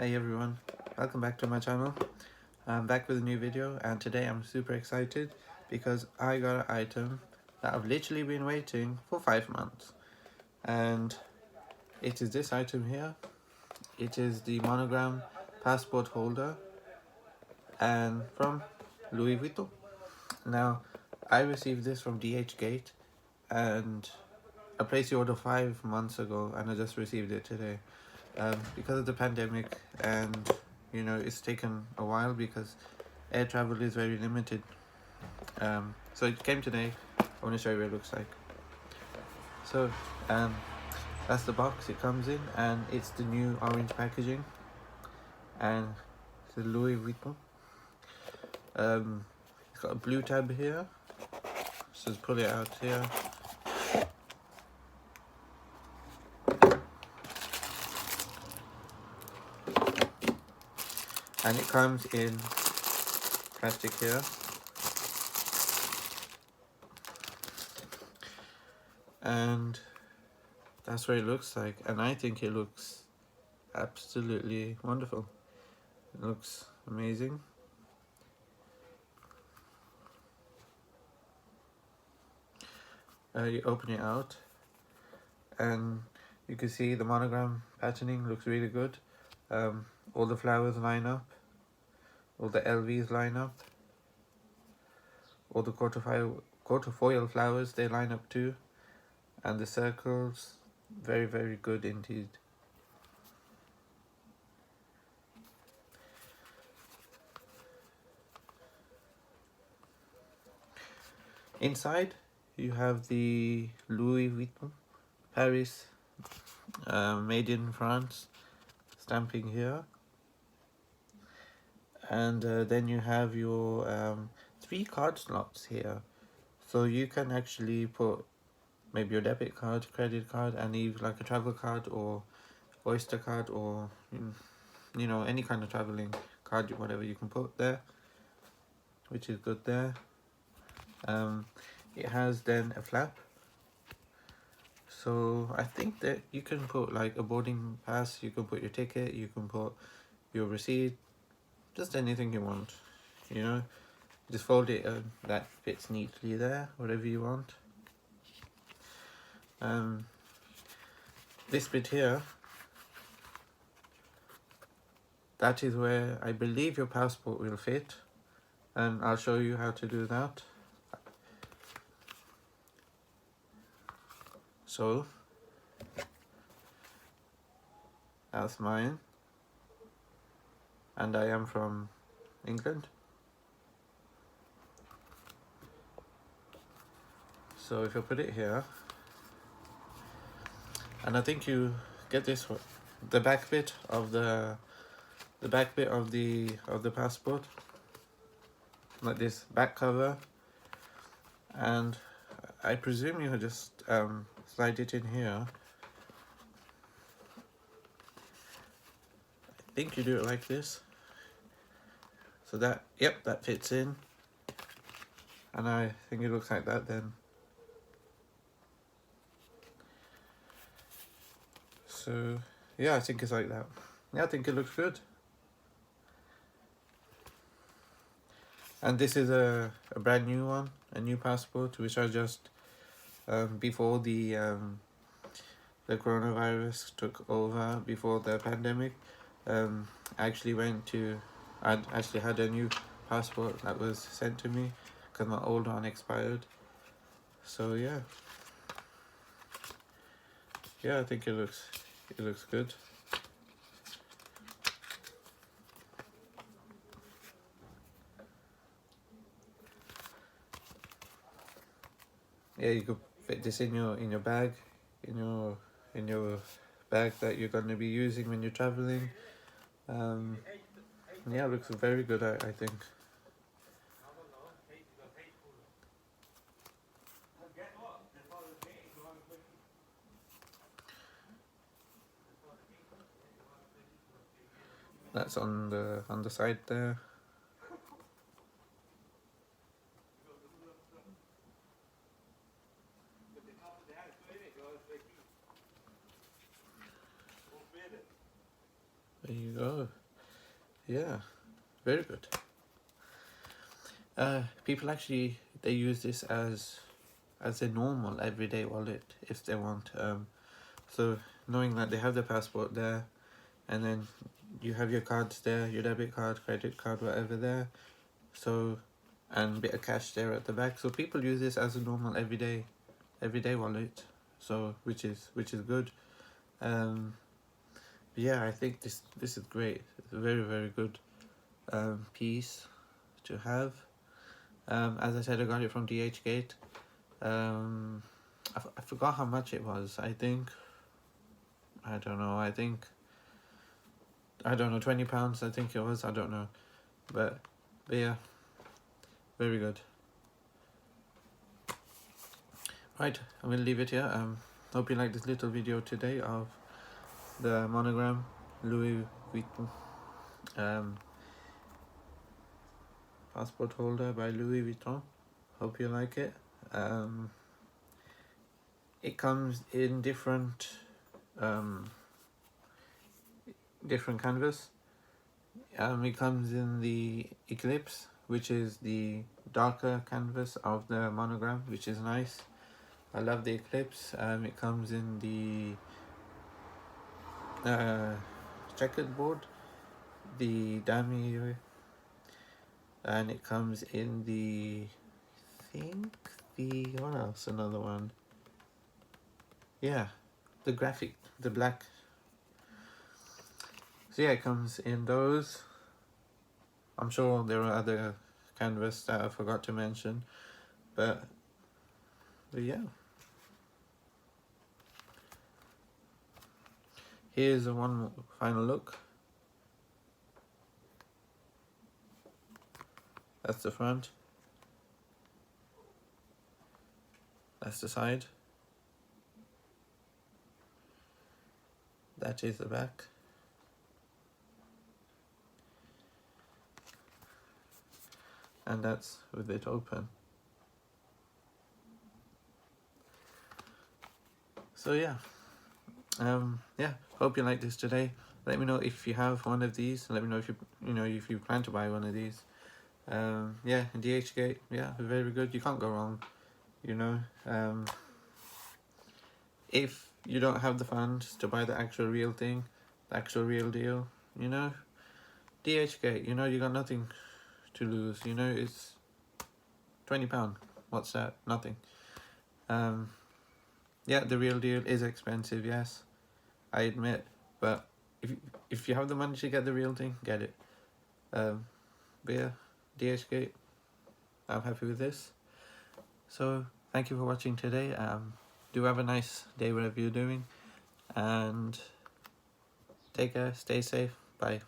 Hey everyone, welcome back to my channel. I'm back with a new video, and today I'm super excited because I got an item that I've literally been waiting for 5 months, and it is this item here. It is the Monogram Passport holder and from Louis Vuitton. Now I received this from DHgate, and I placed the order 5 months ago and I just received it today. Because of the pandemic, and it's taken a while because air travel is very limited. So it came today. I want to show you what it looks like. So that's the box it comes in, and it's the new orange packaging, and it's the Louis Vuitton. It's got a blue tab here, so let's pull it out here. And it comes in plastic here. And that's what it looks like, and I think it looks absolutely wonderful. It looks amazing. You open it out and you can see the monogram patterning looks really good. All the flowers line up, all the LVs line up, all the quarterfoil flowers, they line up too, and the circles, very, very good indeed. Inside you have the Louis Vuitton Paris, made in France stamping here, and then you have your 3 card slots here, so you can actually put maybe your debit card, credit card, and leave like a travel card or Oyster card, or any kind of traveling card, whatever you can put there, which is good there. It has then a flap, so I think that you can put like a boarding pass, you can put your ticket, you can put your receipt, just anything you want, just fold it that fits neatly there, whatever you want. This bit here, that is where I believe your passport will fit, and I'll show you how to do that. So that's mine, and I am from England. So if I put it here, and I think you get this, the back bit of the passport, like this back cover, and I presume you just slide it in here. I think you do it like this, so that, yep, that fits in, and I think it looks like that then. So yeah, I think it's like that. Yeah, I think it looks good. And this is a brand new one, a new passport, which I just before the coronavirus took over, before the pandemic, I actually I actually had a new passport that was sent to me because my old one expired. So yeah, I think it looks good. Yeah, you could fit this in your bag, in your bag that you're going to be using when you're traveling. Yeah, it looks very good, I think. That's on the side there. There you go. Yeah, very good. People actually, they use this as a normal everyday wallet if they want. So knowing that they have the passport there, and then you have your cards there, your debit card, credit card, whatever there. So, and a bit of cash there at the back. So people use this as a normal everyday wallet. So which is good. Yeah, I think this is great. It's a very good piece to have. As I said, I got it from DHgate. I forgot how much it was. I think, I don't know, £20 I think it was, I don't know. But yeah, very good. Right, I'm going to leave it here. Hope you like this little video today of the monogram Louis Vuitton passport holder by Louis Vuitton. Hope you like it. It comes in different canvas. It comes in the Eclipse, which is the darker canvas of the monogram, which is nice. I love the Eclipse. It comes in the checkered board, the damier, and it comes in the, what else, another one, yeah, the graphic, the black. So yeah, it comes in those. I'm sure there are other canvas that I forgot to mention, but yeah. Here's one final look. That's the front. That's the side. That is the back. And that's with it open. So yeah. Yeah, hope you like this today. Let me know if you have one of these. Let me know if if you plan to buy one of these. Yeah, DHgate, yeah, very good. You can't go wrong, if you don't have the funds to buy the actual real thing, the actual real deal, DHgate, you got nothing to lose. It's £20. What's that? Nothing. Yeah, the real deal is expensive, yes, I admit, but if you have the money to get the real thing, get it. But yeah, DHgate, I'm happy with this. So thank you for watching today. Do have a nice day whatever you're doing, and take care, stay safe, bye.